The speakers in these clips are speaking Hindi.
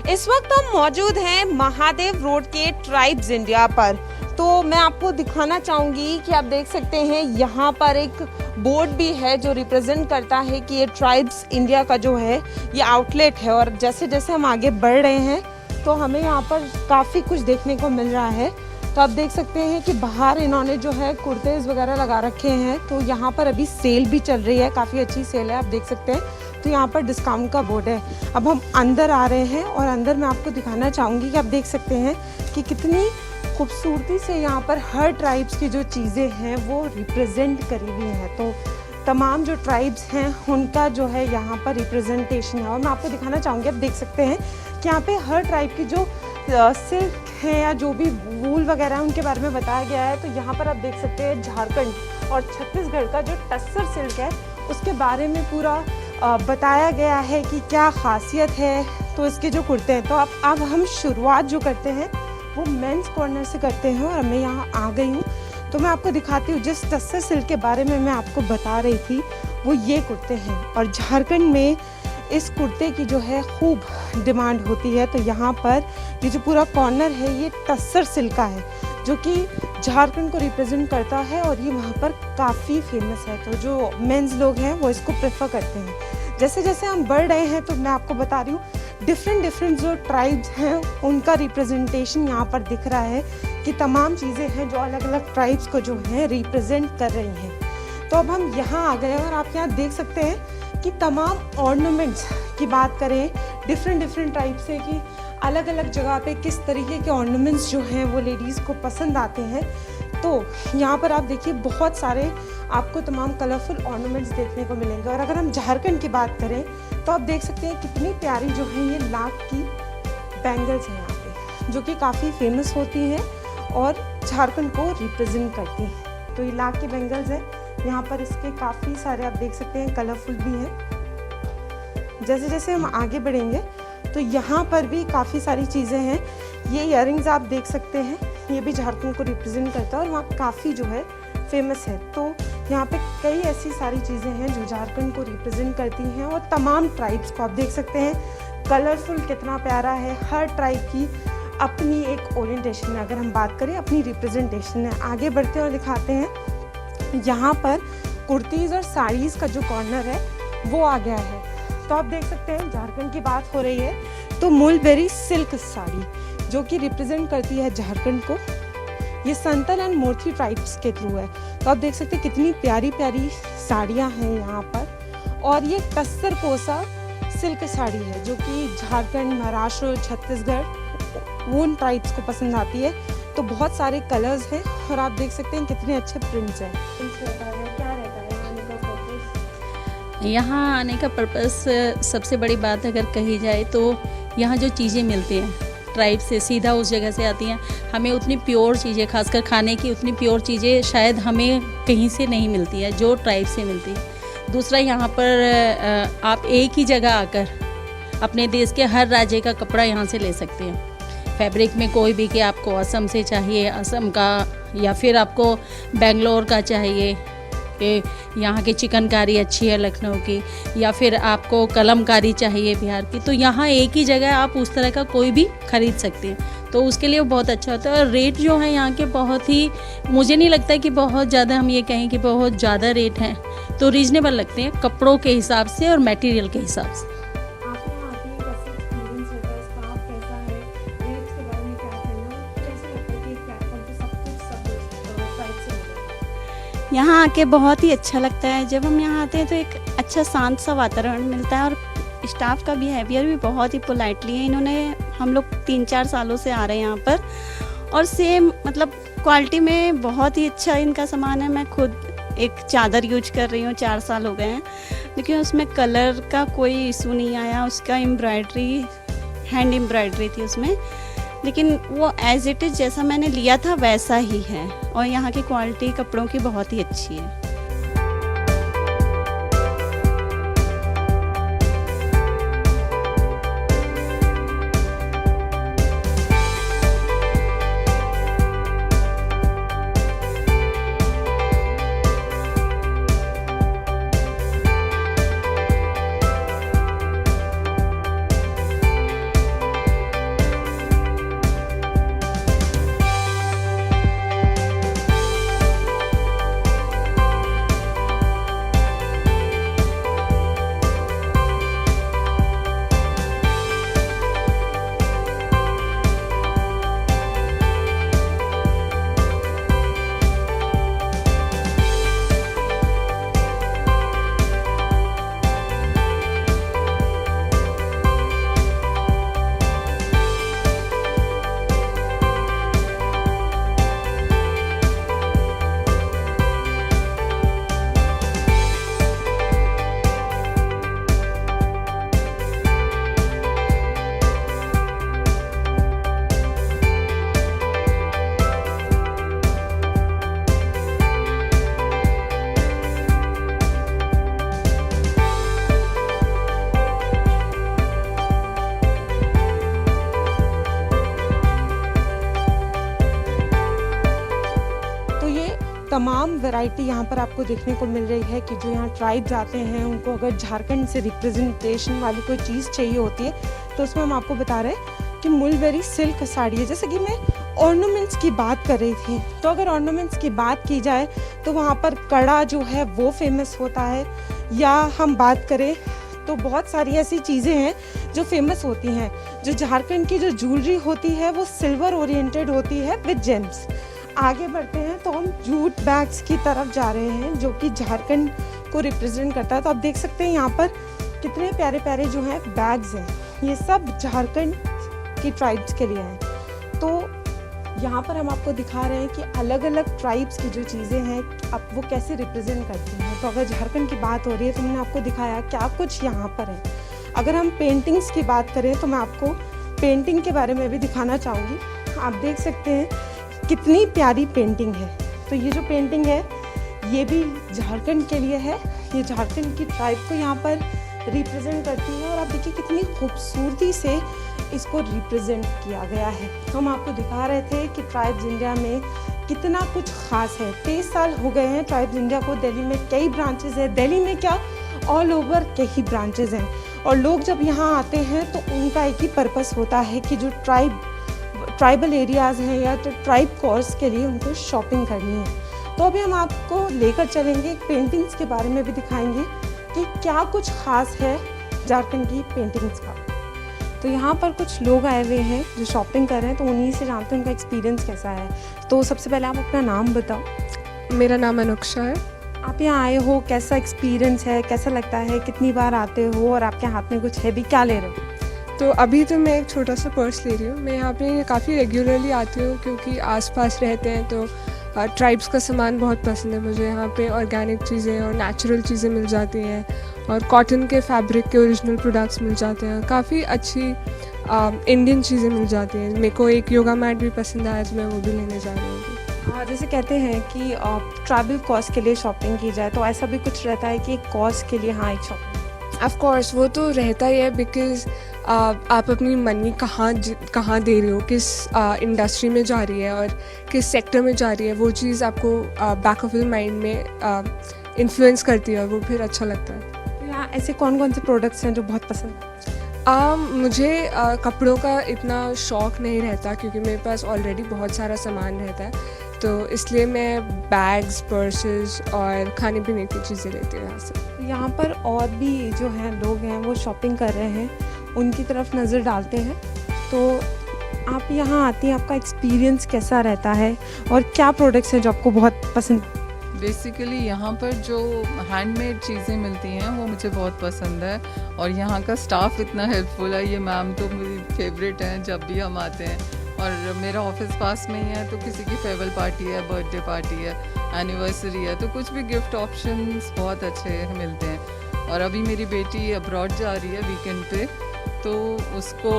इस वक्त हम मौजूद हैं महादेव रोड के ट्राइब्स इंडिया पर। तो मैं आपको दिखाना चाहूँगी कि आप देख सकते हैं यहाँ पर एक बोर्ड भी है जो रिप्रेजेंट करता है कि ये ट्राइब्स इंडिया का जो है ये आउटलेट है। और जैसे जैसे हम आगे बढ़ रहे हैं तो हमें यहाँ पर काफ़ी कुछ देखने को मिल रहा है। तो आप देख सकते हैं कि बाहर इन्होंने जो है कुर्तेज़ वगैरह लगा रखे हैं। तो यहाँ पर अभी सेल भी चल रही है, काफ़ी अच्छी सेल है, आप देख सकते हैं। तो यहाँ पर डिस्काउंट का बोर्ड है। अब हम अंदर आ रहे हैं और अंदर मैं आपको दिखाना चाहूँगी कि आप देख सकते हैं कि कितनी खूबसूरती से यहाँ पर हर ट्राइब्स की जो चीज़ें हैं वो रिप्रेजेंट करी हुई हैं। तो तमाम जो ट्राइब्स हैं उनका जो है यहाँ पर रिप्रेजेंटेशन है। और मैं आपको दिखाना चाहूँगी, आप देख सकते हैं कि यहाँ पे हर ट्राइब की जो सिल्क है या जो भी वूल वगैरह है उनके बारे में बताया गया है। तो यहाँ पर आप देख सकते हैं झारखंड और छत्तीसगढ़ का जो टस्सर सिल्क है उसके बारे में पूरा बताया गया है कि क्या खासियत है। तो इसके जो कुर्ते हैं, तो अब हम शुरुआत जो करते हैं वो मेंस कॉर्नर से करते हैं। और मैं यहाँ आ गई हूँ तो मैं आपको दिखाती हूँ जिस टस्सर सिल्क के बारे में मैं आपको बता रही थी वो ये कुर्ते हैं। और झारखंड में इस कुर्ते की जो है खूब डिमांड होती है। तो यहाँ पर ये जो पूरा कॉर्नर है ये टस्सर सिल्क का है जो कि झारखंड को रिप्रेजेंट करता है और ये वहाँ पर काफ़ी फेमस है। तो जो मेंस लोग हैं वो इसको प्रेफर करते हैं। जैसे जैसे हम बढ़ रहे हैं तो मैं आपको बता रही हूँ डिफरेंट जो ट्राइब्स हैं उनका रिप्रेजेंटेशन यहाँ पर दिख रहा है कि तमाम चीज़ें हैं जो अलग अलग ट्राइब्स को जो है रिप्रेजेंट कर रही हैं। तो अब हम यहाँ आ गए और आप यहाँ देख सकते हैं कि तमाम ऑर्नामेंट्स की बात करें डिफरेंट टाइप से कि अलग अलग जगह पे किस तरीके के ऑर्नामेंट्स जो हैं वो लेडीज़ को पसंद आते हैं। तो यहाँ पर आप देखिए बहुत सारे आपको तमाम कलरफुल ऑर्नामेंट्स देखने को मिलेंगे। और अगर हम झारखंड की बात करें तो आप देख सकते हैं कितनी प्यारी जो है ये लाख की बैंगल्स हैं यहाँ पे जो कि काफ़ी फेमस होती हैं और झारखंड को रिप्रेजेंट करती हैं। तो ये लाख की बैंगल्स हैं, यहाँ पर इसके काफ़ी सारे आप देख सकते हैं कलरफुल भी हैं। जैसे जैसे हम आगे बढ़ेंगे तो यहाँ पर भी काफ़ी सारी चीज़ें हैं। ये इयररिंग्स आप देख सकते हैं, ये भी झारखंड को रिप्रेजेंट करता है और वहाँ काफ़ी जो है फेमस है। तो यहाँ पे कई ऐसी सारी चीज़ें हैं जो झारखंड को रिप्रेजेंट करती हैं और तमाम ट्राइब्स को आप देख सकते हैं कलरफुल कितना प्यारा है। हर ट्राइब की अपनी एक ओरिएंटेशन है, अगर हम बात करें अपनी रिप्रेजेंटेशन है। आगे बढ़ते और दिखाते हैं, यहाँ पर कुर्तीज़ और साड़ीज़ का जो कॉर्नर है वो आ गया है। तो आप देख सकते हैं झारखंड की बात हो रही है तो मुलबेरी सिल्क साड़ी जो कि रिप्रेजेंट करती है झारखंड को, ये संतल एंड मोर्थी ट्राइब्स के थ्रू है। तो आप देख सकते हैं कितनी प्यारी प्यारी साड़ियाँ हैं यहाँ पर। और ये टस्सर कोसा सिल्क साड़ी है जो कि झारखंड, महाराष्ट्र, छत्तीसगढ़ उन ट्राइब्स को पसंद आती है। तो बहुत सारे कलर्स हैं और आप देख सकते हैं कितने अच्छे प्रिंट्स हैं। क्या रहता है यहाँ आने का पर्पस? सबसे बड़ी बात अगर कही जाए तो यहाँ जो चीज़ें मिलती हैं ट्राइब से सीधा उस जगह से आती हैं। हमें उतनी प्योर चीज़ें, खासकर खाने की उतनी प्योर चीज़ें शायद हमें कहीं से नहीं मिलती है जो ट्राइब से मिलती है। दूसरा, यहाँ पर आप एक ही जगह आकर अपने देश के हर राज्य का कपड़ा यहाँ से ले सकते हैं। फैब्रिक में कोई भी कि आपको असम से चाहिए असम का, या फिर आपको बेंगलोर का चाहिए कि यहाँ की चिकनकारी अच्छी है लखनऊ की, या फिर आपको कलमकारी चाहिए बिहार की, तो यहाँ एक ही जगह आप उस तरह का कोई भी खरीद सकते हैं। तो उसके लिए वो बहुत अच्छा होता है। और रेट जो है यहाँ के बहुत ही, मुझे नहीं लगता कि बहुत ज़्यादा हम ये कहें कि बहुत ज़्यादा रेट हैं, तो रीजनेबल लगते हैं कपड़ों के हिसाब से और मटेरियल के हिसाब से। यहाँ आके बहुत ही अच्छा लगता है। जब हम यहाँ आते हैं तो एक अच्छा शांत सा वातावरण मिलता है और स्टाफ का बिहेवियर भी बहुत ही पोलाइटली है। इन्होंने, हम लोग 3-4 सालों से आ रहे हैं यहाँ पर और सेम मतलब क्वालिटी में बहुत ही अच्छा इनका सामान है। मैं खुद एक चादर यूज कर रही हूँ, 4 साल हो गए हैं, लेकिन उसमें कलर का कोई इशू नहीं आया। उसका एम्ब्रॉयडरी, हैंड एम्ब्रॉयडरी थी उसमें, लेकिन वो एज इट इज़ जैसा मैंने लिया था वैसा ही है। और यहाँ की क्वालिटी कपड़ों की बहुत ही अच्छी है। वैरायटी यहाँ पर आपको देखने को मिल रही है कि जो यहाँ ट्राइब्स आते हैं उनको अगर झारखंड से रिप्रेजेंटेशन वाली कोई चीज़ चाहिए होती है तो उसमें हम आपको बता रहे हैं कि मुलबेरी सिल्क साड़ी है। जैसे कि मैं ऑर्नामेंट्स की बात कर रही थी, तो अगर ऑर्नामेंट्स की बात की जाए तो वहाँ पर कड़ा जो है वो फेमस होता है, या हम बात करें तो बहुत सारी ऐसी चीज़ें हैं जो फेमस होती हैं। जो झारखंड की जो ज्वेलरी होती है वो सिल्वर ओरिएंटेड होती है विद जेम्स। आगे बढ़ते हैं तो हम जूट बैग्स की तरफ जा रहे हैं जो कि झारखंड को रिप्रेजेंट करता है। तो आप देख सकते हैं यहाँ पर कितने प्यारे प्यारे जो हैं बैग्स हैं, ये सब झारखंड की ट्राइब्स के लिए हैं। तो यहाँ पर हम आपको दिखा रहे हैं कि अलग अलग ट्राइब्स की जो चीज़ें हैं अब वो कैसे रिप्रेजेंट करती हैं। तो अगर झारखंड की बात हो रही है तो मैंने आपको दिखाया क्या कुछ यहाँ पर है। अगर हम पेंटिंग्स की बात करें तो मैं आपको पेंटिंग के बारे में भी दिखाना चाहूँगी। आप देख सकते हैं कितनी प्यारी पेंटिंग है। तो ये जो पेंटिंग है ये भी झारखंड के लिए है, ये झारखंड की ट्राइब को यहाँ पर रिप्रेजेंट करती है। और आप देखिए कितनी खूबसूरती से इसको रिप्रेजेंट किया गया है। हम आपको दिखा रहे थे कि ट्राइब्स इंडिया में कितना कुछ खास है। 23 साल हो गए हैं ट्राइब्स इंडिया को। दिल्ली में कई ब्रांचेस है, दिल्ली में क्या ऑल ओवर कई ब्रांचेस हैं। और लोग जब यहाँ आते हैं तो उनका एक ही पर्पस होता है कि जो ट्राइबल एरियाज़ हैं या तो ट्राइब कोर्स के लिए उनको शॉपिंग करनी है। तो अभी हम आपको लेकर चलेंगे, पेंटिंग्स के बारे में भी दिखाएंगे कि क्या कुछ खास है झारखंड की पेंटिंग्स का। तो यहाँ पर कुछ लोग आए हुए हैं जो शॉपिंग कर रहे हैं, तो उन्हीं से जानते हैं उनका एक्सपीरियंस कैसा है। तो सबसे पहले आप अपना नाम बताओ। मेरा नाम अनुक्षा है। आप यहाँ आए हो, कैसा एक्सपीरियंस है, कैसा लगता है, कितनी बार आते हो और आपके हाथ में कुछ है भी, क्या ले रहे हो? तो अभी तो मैं एक छोटा सा पर्स ले रही हूँ। मैं यहाँ पे काफ़ी रेगुलरली आती हूँ क्योंकि आसपास रहते हैं, तो ट्राइब्स का सामान बहुत पसंद है मुझे। यहाँ पे ऑर्गेनिक चीज़ें और नेचुरल चीज़ें मिल जाती हैं और कॉटन के फैब्रिक के ओरिजिनल प्रोडक्ट्स मिल जाते हैं। काफ़ी अच्छी इंडियन चीज़ें मिल जाती हैं। मेरे को एक योगा मैट भी पसंद आया तो मैं वो भी लेने जा रही हूँ। जैसे कहते हैं कि ट्रैवल कॉस्ट के लिए शॉपिंग की जाए, तो ऐसा भी कुछ रहता है कि एक कॉस्ट के लिए हाँ एक शॉपिंग? ऑफ कोर्स वो तो रहता ही है, बिकॉज आप अपनी मनी कहाँ दे रहे हो, किस इंडस्ट्री में जा रही है और किस सेक्टर में जा रही है, वो चीज़ आपको बैक ऑफ द माइंड में इन्फ्लुएंस करती है और वो फिर अच्छा लगता है। यहाँ ऐसे कौन कौन से प्रोडक्ट्स हैं जो बहुत पसंद है? मुझे कपड़ों का इतना शौक़ नहीं रहता क्योंकि मेरे पास ऑलरेडी बहुत सारा सामान रहता है, तो इसलिए मैं बैग्स, पर्सेस और खाने पीने की चीज़ें लेती हूँ यहाँ से। यहाँ पर और भी जो हैं लोग हैं वो शॉपिंग कर रहे हैं, उनकी तरफ नज़र डालते हैं। तो आप यहाँ आती हैं, आपका एक्सपीरियंस कैसा रहता है और क्या प्रोडक्ट्स हैं जो आपको बहुत पसंद? बेसिकली यहाँ पर जो हैंडमेड चीज़ें मिलती हैं वो मुझे बहुत पसंद है और यहाँ का स्टाफ इतना हेल्पफुल है। ये मैम तो मेरी फेवरेट हैं जब भी हम आते हैं। और मेरा ऑफिस पास में ही है, तो किसी की फेयरवेल पार्टी है, बर्थडे पार्टी है, एनिवर्सरी है, तो कुछ भी गिफ्ट ऑप्शंस बहुत अच्छे मिलते हैं। और अभी मेरी बेटी अब्रॉड जा रही है वीकेंड पे, तो उसको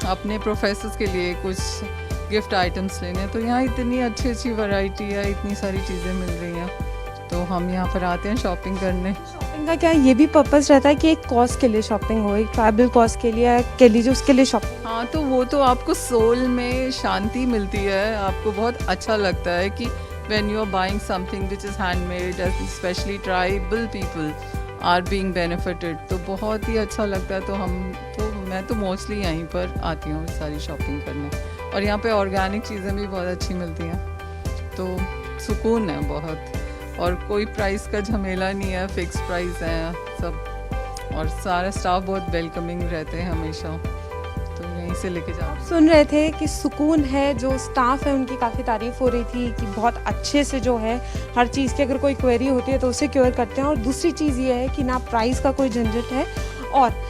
अपने प्रोफेसर्स के लिए कुछ गिफ्ट आइटम्स लेने हैं। तो यहाँ इतनी अच्छी अच्छी वैरायटी है, इतनी सारी चीज़ें मिल रही हैं, तो हम यहाँ पर आते हैं शॉपिंग करने। शॉपिंग का क्या ये भी पर्पस रहता है कि एक कॉज के लिए शॉपिंग हो, एक ट्राइबल कॉज के लिए उसके लिए शॉपिंग? हाँ, तो वो तो आपको सोल में शांति मिलती है, आपको बहुत अच्छा लगता है कि when you are buying something which is handmade, especially tribal people are being benefited, तो बहुत ही अच्छा लगता है। मैं तो मोस्टली यहीं पर आती हूँ सारी शॉपिंग करने, और यहाँ पे ऑर्गेनिक चीज़ें भी बहुत अच्छी मिलती हैं, तो सुकून है बहुत। और कोई प्राइस का झमेला नहीं है, फिक्स प्राइस है सब, और सारा स्टाफ बहुत वेलकमिंग रहते हैं हमेशा, तो यहीं से लेके जाओ। सुन रहे थे कि सुकून है, जो स्टाफ है उनकी काफ़ी तारीफ़ हो रही थी कि बहुत अच्छे से जो है हर चीज़ की अगर कोई क्वेरी होती है तो उसे क्योर करते हैं। और दूसरी चीज़ ये है कि ना प्राइस का कोई झंझट है। और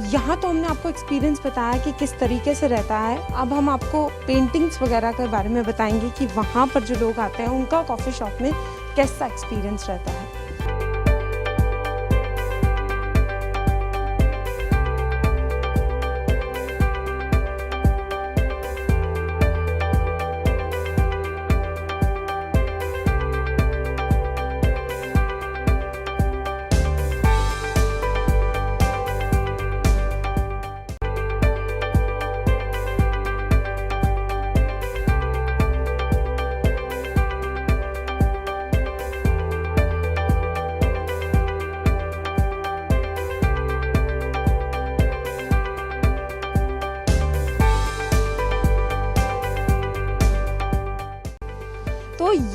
यहाँ तो हमने आपको एक्सपीरियंस बताया कि किस तरीके से रहता है। अब हम आपको पेंटिंग्स वगैरह के बारे में बताएंगे कि वहाँ पर जो लोग आते हैं उनका कॉफ़ी शॉप में कैसा एक्सपीरियंस रहता है।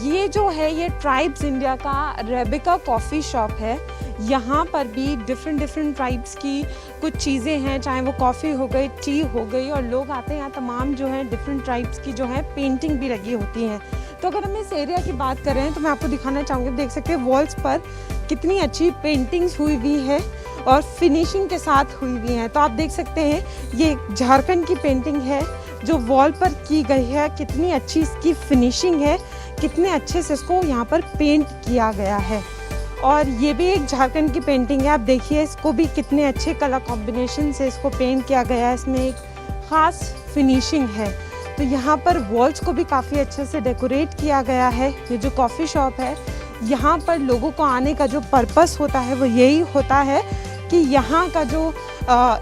ये जो है ये ट्राइब्स इंडिया का रेबिका कॉफ़ी शॉप है। यहाँ पर भी डिफरेंट ट्राइब्स की कुछ चीज़ें हैं, चाहे वो कॉफ़ी हो गई, टी हो गई, और लोग आते हैं यहाँ तमाम जो है डिफरेंट ट्राइब्स की जो है पेंटिंग भी लगी होती हैं। तो अगर हम इस एरिया की बात करें तो मैं आपको दिखाना चाहूँगी, देख सकते हैं वॉल्स पर कितनी अच्छी पेंटिंग्स हुई हुई है और फिनिशिंग के साथ हुई हुई हैं। तो आप देख सकते हैं ये झारखंड की पेंटिंग है जो वॉल पर की गई है, कितनी अच्छी इसकी फिनिशिंग है, कितने अच्छे से इसको यहाँ पर पेंट किया गया है। और ये भी एक झारखंड की पेंटिंग है, आप देखिए इसको भी कितने अच्छे कलर कॉम्बिनेशन से इसको पेंट किया गया है, इसमें एक ख़ास फिनिशिंग है। तो यहाँ पर वॉल्स को भी काफ़ी अच्छे से डेकोरेट किया गया है। ये जो कॉफ़ी शॉप है, यहाँ पर लोगों को आने का जो पर्पस होता है वो यही होता है कि यहाँ का जो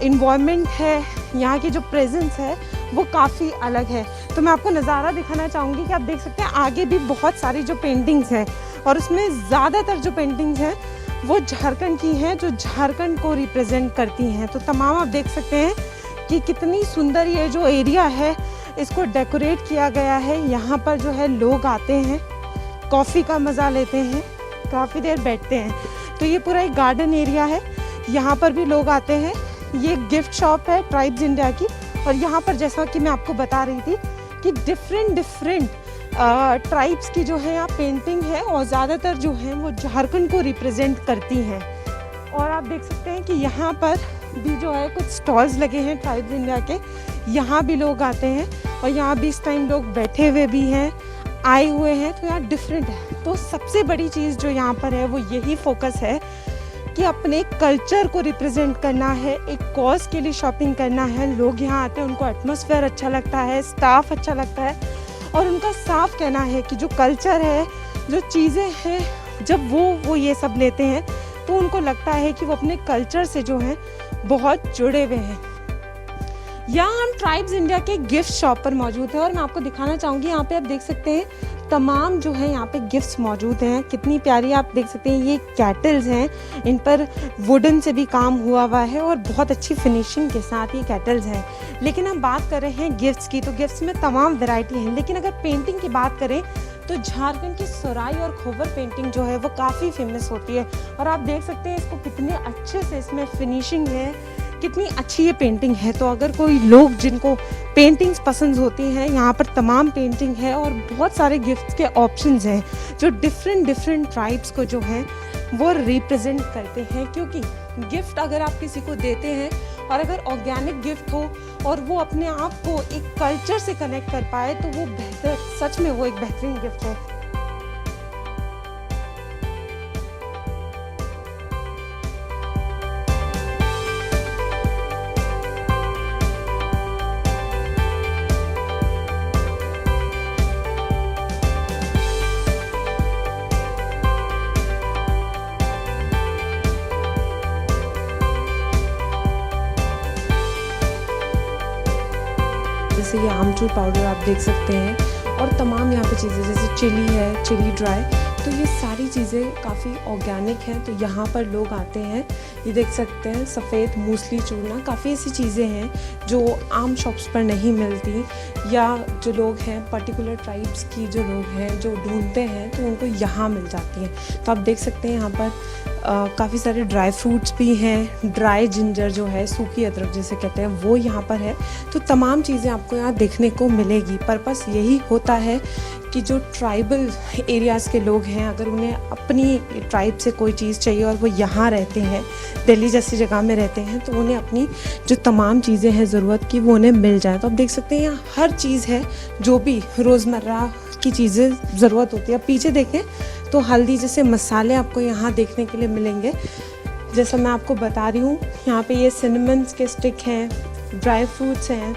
इन्वायरमेंट है, यहाँ की जो प्रेजेंस है वो काफ़ी अलग है। तो मैं आपको नज़ारा दिखाना चाहूँगी कि आप देख सकते हैं आगे भी बहुत सारी जो पेंटिंग्स हैं, और उसमें ज़्यादातर जो पेंटिंग्स हैं वो झारखंड की हैं, जो झारखंड को रिप्रेजेंट करती हैं। तो तमाम आप देख सकते हैं कि कितनी सुंदर ये जो एरिया है इसको डेकोरेट किया गया है। यहाँ पर जो है लोग आते हैं, कॉफ़ी का मज़ा लेते हैं, काफ़ी देर बैठते हैं। तो ये पूरा एक गार्डन एरिया है, यहाँ पर भी लोग आते हैं। ये गिफ्ट शॉप है ट्राइब्स इंडिया की, और यहाँ पर जैसा कि मैं आपको बता रही थी कि डिफरेंट ट्राइब्स की जो है यहाँ पेंटिंग है, और ज़्यादातर जो है वो झारखंड को रिप्रेजेंट करती हैं। और आप देख सकते हैं कि यहाँ पर भी जो है कुछ स्टॉल्स लगे हैं ट्राइब्स इंडिया के, यहाँ भी लोग आते हैं, और यहाँ भी इस टाइम लोग बैठे हुए भी हैं, आए हुए हैं। तो यहाँ डिफरेंट है। तो सबसे बड़ी चीज़ जो यहाँ पर है वो यही फोकस है कि अपने कल्चर को रिप्रेजेंट करना है, एक कॉज के लिए शॉपिंग करना है। लोग यहाँ आते हैं, उनको एटमॉस्फेयर अच्छा लगता है, स्टाफ अच्छा लगता है, और उनका साफ कहना है कि जो कल्चर है, जो चीज़ें हैं, जब वो ये सब लेते हैं तो उनको लगता है कि वो अपने कल्चर से जो है बहुत जुड़े हुए हैं। यहाँ हम ट्राइब्स इंडिया के गिफ्ट शॉप पर मौजूद हैं, और मैं आपको दिखाना चाहूँगी, यहाँ पे आप देख सकते हैं तमाम जो है यहाँ पे गिफ्ट्स मौजूद हैं। कितनी प्यारी आप देख सकते हैं, ये कैटल्स हैं, इन पर वुडन से भी काम हुआ है और बहुत अच्छी फिनिशिंग के साथ ये कैटल्स हैं। लेकिन हम बात कर रहे हैं गिफ्ट्स की, तो गिफ्ट्स में तमाम वैरायटी हैं। लेकिन अगर पेंटिंग की बात करें तो झारखंड की सोराई और खोबर पेंटिंग जो है वो काफ़ी फेमस होती है, और आप देख सकते हैं इसको कितने अच्छे से इसमें फिनिशिंग है, कितनी अच्छी ये पेंटिंग है। तो अगर कोई लोग जिनको पेंटिंग्स पसंद होती हैं, यहाँ पर तमाम पेंटिंग है, और बहुत सारे गिफ्ट्स के ऑप्शंस हैं जो डिफरेंट ट्राइब्स को जो है वो रिप्रेजेंट करते हैं। क्योंकि गिफ्ट अगर आप किसी को देते हैं, और अगर ऑर्गेनिक गिफ्ट हो और वो अपने आप को एक कल्चर से कनेक्ट कर पाए, तो वो बेहतर, सच में वो एक बेहतरीन गिफ्ट है। जैसे ये आमचूर पाउडर आप देख सकते हैं, और तमाम यहाँ पे चीज़ें जैसे चिली है, चिली ड्राई, तो ये सारी चीज़ें काफ़ी ऑर्गेनिक हैं। तो यहाँ पर लोग आते हैं, ये देख सकते हैं सफ़ेद मूसली चूरना, काफ़ी ऐसी चीज़ें हैं जो आम शॉप्स पर नहीं मिलती, या जो लोग हैं पर्टिकुलर ट्राइब्स की जो लोग हैं जो ढूंढते हैं तो उनको यहाँ मिल जाती हैं। तो आप देख सकते हैं यहाँ पर काफ़ी सारे ड्राई फ्रूट्स भी हैं, ड्राई जिंजर जो है, सूखी अदरक जिसे कहते हैं, वो यहाँ पर है। तो तमाम चीज़ें आपको यहाँ देखने को मिलेगी। पर्पस यही होता है कि जो ट्राइबल एरियाज़ के लोग हैं, अगर उन्हें अपनी ट्राइब से कोई चीज़ चाहिए और वो यहाँ रहते हैं, दिल्ली जैसी जगह में रहते हैं, तो उन्हें अपनी जो तमाम चीज़ें हैं ज़रूरत की वो उन्हें मिल जाए। तो आप देख सकते हैं यहाँ हर चीज़ है जो भी रोज़मर्रा की चीज़ें ज़रूरत होती है। पीछे देखें तो हल्दी जैसे मसाले आपको यहाँ देखने के लिए मिलेंगे। जैसा मैं आपको बता रही हूँ, यहाँ पे ये सिनेमन के स्टिक हैं, ड्राई फ्रूट्स हैं,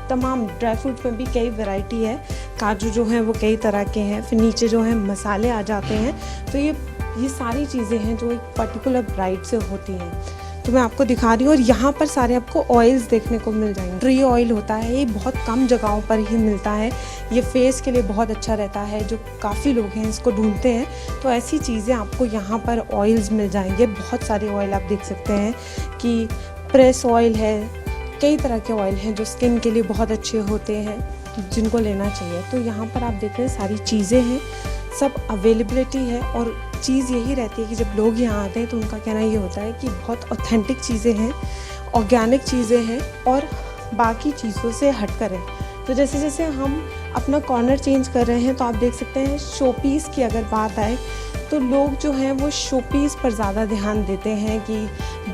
तमाम ड्राई फ्रूट में भी कई वैरायटी है, काजू जो हैं वो कई तरह के हैं, फिर नीचे जो है मसाले आ जाते हैं। तो ये सारी चीज़ें हैं जो एक पर्टिकुलर ब्राइड से होती हैं। तो मैं आपको दिखा रही हूँ, और यहाँ पर सारे आपको ऑयल्स देखने को मिल जाएंगे। ट्री ऑयल होता है, ये बहुत कम जगहों पर ही मिलता है, ये फेस के लिए बहुत अच्छा रहता है, जो काफ़ी लोग हैं इसको ढूंढते हैं। तो ऐसी चीज़ें आपको यहाँ पर ऑयल्स मिल जाएंगे, बहुत सारे ऑयल आप देख सकते हैं कि प्रेस ऑयल है, कई तरह के ऑयल हैं जो स्किन के लिए बहुत अच्छे होते हैं, जिनको लेना चाहिए। तो यहाँ पर आप देख रहे हैं सारी चीज़ें हैं, सब अवेलेबिलिटी है। और चीज़ यही रहती है कि जब लोग यहाँ आते हैं तो उनका कहना ये होता है कि बहुत ऑथेंटिक चीज़ें हैं, ऑर्गेनिक चीज़ें हैं और बाकी चीज़ों से हटकर है। तो जैसे जैसे हम अपना कॉर्नर चेंज कर रहे हैं तो आप देख सकते हैं शो पीस की अगर बात आए तो लोग जो हैं वो शो पीस पर ज़्यादा ध्यान देते हैं कि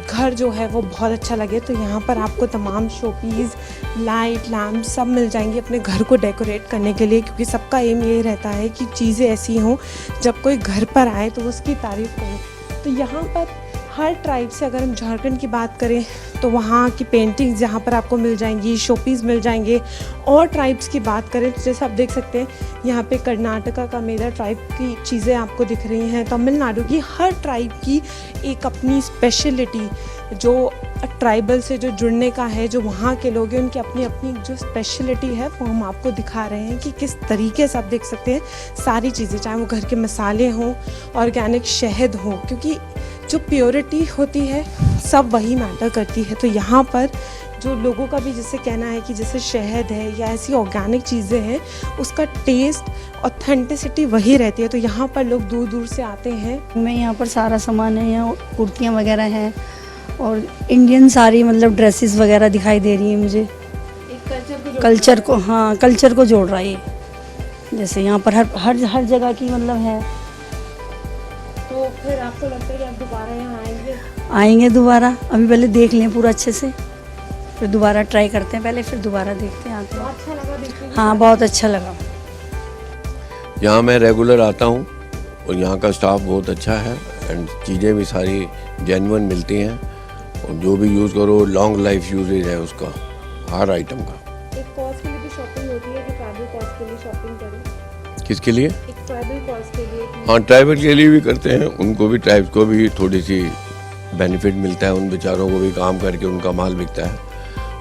घर जो है वो बहुत अच्छा लगे। तो यहाँ पर आपको तमाम शो पीस, लाइट, लैम्प सब मिल जाएंगी अपने घर को डेकोरेट करने के लिए, क्योंकि सबका एम यही रहता है कि चीज़ें ऐसी हों जब कोई घर पर आए तो उसकी तारीफ़ करें। तो यहाँ पर हर ट्राइब से अगर हम झारखंड की बात करें तो वहाँ की पेंटिंग्स यहाँ पर आपको मिल जाएंगी, शोपीस मिल जाएंगे। और ट्राइब्स की बात करें तो जैसे आप देख सकते हैं यहाँ पे कर्नाटका का मेरा ट्राइब की चीज़ें आपको दिख रही हैं, तमिलनाडु की, हर ट्राइब की एक अपनी स्पेशलिटी, जो ट्राइबल से जो जुड़ने का है, जो वहाँ के लोग हैं उनकी अपनी अपनी जो स्पेशलिटी है वो हम आपको दिखा रहे हैं कि किस तरीके से आप देख सकते हैं सारी चीज़ें, चाहे वो घर के मसाले हों, ऑर्गेनिक शहद हो, क्योंकि जो प्योरिटी होती है सब वही मैटर करती है। तो यहाँ पर जो लोगों का भी जैसे कहना है कि जैसे शहद है या ऐसी ऑर्गेनिक चीज़ें हैं उसका टेस्ट, ऑथेंटिसिटी वही रहती है। तो यहाँ पर लोग दूर दूर से आते हैं। मैं यहाँ पर सारा सामान है, यहाँ कुर्तियाँ वगैरह हैं और इंडियन सारी मतलब ड्रेसेस वगैरह दिखाई दे रही हैं मुझे। एक कल्चर को, हाँ, कल्चर को जोड़ रहा है ये। जैसे यहाँ पर हर जगह की मतलब है। तो फिर आपको लगता है कि आप दोबारा यहाँ आएंगे? आएंगे दोबारा, अभी पहले देख लें पूरा अच्छे से, फिर दोबारा ट्राई करते हैं, पहले फिर दोबारा देखते हैं, आते हैं। अच्छा लगा देखने? हाँ, बहुत अच्छा लगा। यहाँ मैं रेगुलर आता हूँ और यहाँ का स्टाफ बहुत अच्छा है एंड चीज़ें भी सारी जेन्युइन मिलती हैं और जो भी यूज़ करो लॉन्ग लाइफ यूजेज है उसका, हर आइटम का। एक कॉज के लिए भी शॉपिंग होती है कि ट्राइबल कॉज के लिए शॉपिंग करें? किसके लिए? एक ट्राइबल कॉज के लिए। हाँ, ट्राइबल के लिए भी करते हैं, उनको भी, ट्राइब्स को भी थोड़ी सी बेनिफिट मिलता है, उन बेचारों को भी काम करके उनका माल बिकता है।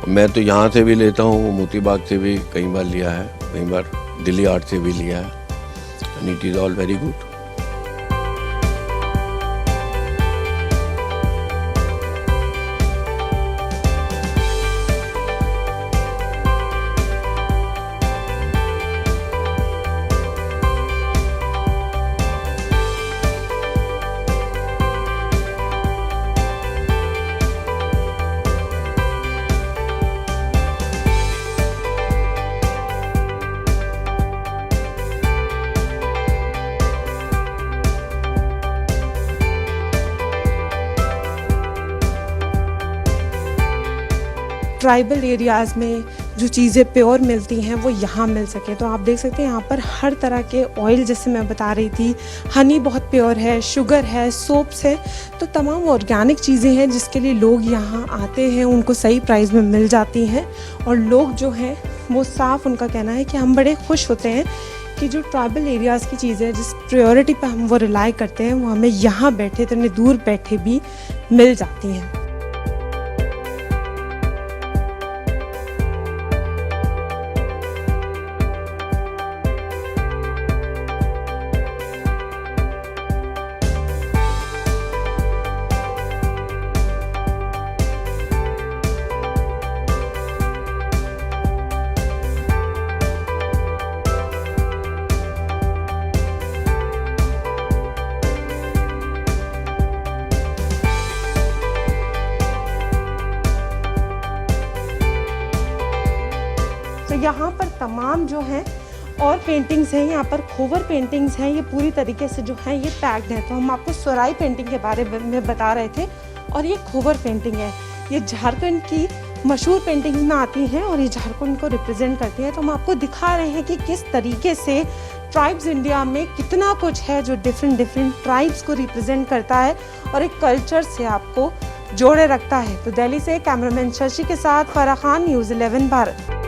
मैं तो यहाँ से भी लेता हूँ, मोतीबाग से भी कई बार लिया है, कई बार दिल्ली आर्ट से भी लिया है and it is all very good. Tribal areas में जो चीज़ें प्योर मिलती हैं वो यहाँ मिल सके। तो आप देख सकते हैं यहाँ पर हर तरह के ऑयल, जैसे मैं बता रही थी, हनी बहुत प्योर है, शुगर है, सोप्स है, तो तमाम ऑर्गेनिक चीज़ें हैं जिसके लिए लोग यहाँ आते हैं, उनको सही प्राइस में मिल जाती हैं। और लोग जो हैं वो साफ, उनका कहना है कि हम बड़े खुश होते हैं कि जो ट्राइबल एरियाज़ की चीज़ें हैं जिस प्रायोरिटी पर हम वो रिलाई करते हैं वो हमें यहाँ बैठे, इतने दूर बैठे भी मिल जाती हैं। तो यहाँ पर तमाम जो हैं और पेंटिंग्स हैं, यहाँ पर खोवर पेंटिंग्स हैं, ये पूरी तरीके से जो है ये पैक्ड है। तो हम आपको सोराई पेंटिंग के बारे में बता रहे थे और ये खोवर पेंटिंग है, ये झारखंड की मशहूर पेंटिंग में आती हैं और ये झारखंड को रिप्रेजेंट करती हैं। तो हम आपको दिखा रहे हैं कि किस तरीके से ट्राइब्स इंडिया में कितना कुछ है जो डिफरेंट ट्राइब्स को रिप्रेजेंट करता है और एक कल्चर से आपको जोड़े रखता है। तो दिल्ली से कैमरामैन शशि के साथ फराह खान, न्यूज़ 11 भारत।